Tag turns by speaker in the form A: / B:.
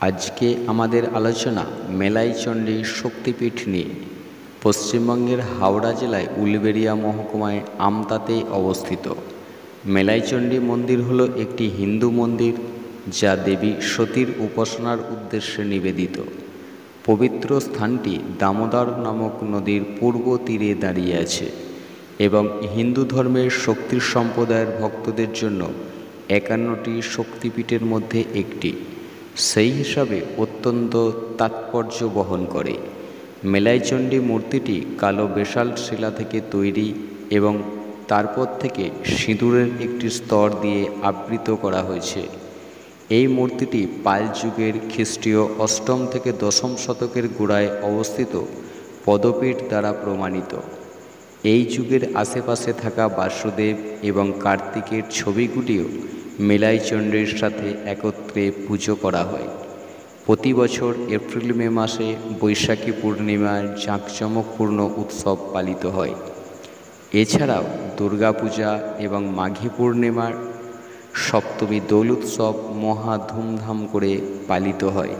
A: আজকে আমাদের আলোচনা মেলাইচণ্ডী শক্তিপীঠ নিয়ে। পশ্চিমবঙ্গের হাওড়া জেলায় উলবেড়িয়া মহকুমায় আমতাতে অবস্থিত মেলাইচণ্ডী মন্দির হল একটি হিন্দু মন্দির যা দেবী সতীর উপাসনার উদ্দেশ্যে নিবেদিত। পবিত্র স্থানটি দামোদর নামক নদীর পূর্ব তীরে দাঁড়িয়ে আছে এবং হিন্দু ধর্মের শক্তি সম্প্রদায়ের ভক্তদের জন্য 51টি শক্তিপীঠের মধ্যে একটি। সেই হিসাবে অত্যন্ত তাৎপর্য বহন করে। মেলাইচণ্ডী মূর্তিটি কালো বেসাল্ট শিলা থেকে তৈরি এবং তারপর থেকে সিঁদুরের একটি স্তর দিয়ে আবৃত করা হয়েছে। এই মূর্তিটি পাল যুগের খ্রিস্টীয় 8ম থেকে 10ম শতকের গোড়ায় অবস্থিত পদপীঠ দ্বারা প্রমাণিত। এই যুগের আশেপাশে থাকা বাসুদেব এবং কার্তিকের ছবিগুলিও মেলাইচণ্ডীর সাথে একত্রে পুজো করা হয়। প্রতি বছর এপ্রিল মে মাসে বৈশাখী পূর্ণিমার জাঁকজমকপূর্ণ উৎসব পালিত হয়। এছাড়াও দুর্গাপূজা এবং মাঘী পূর্ণিমার সপ্তমী দোল উৎসব মহা ধুমধাম করে পালিত হয়।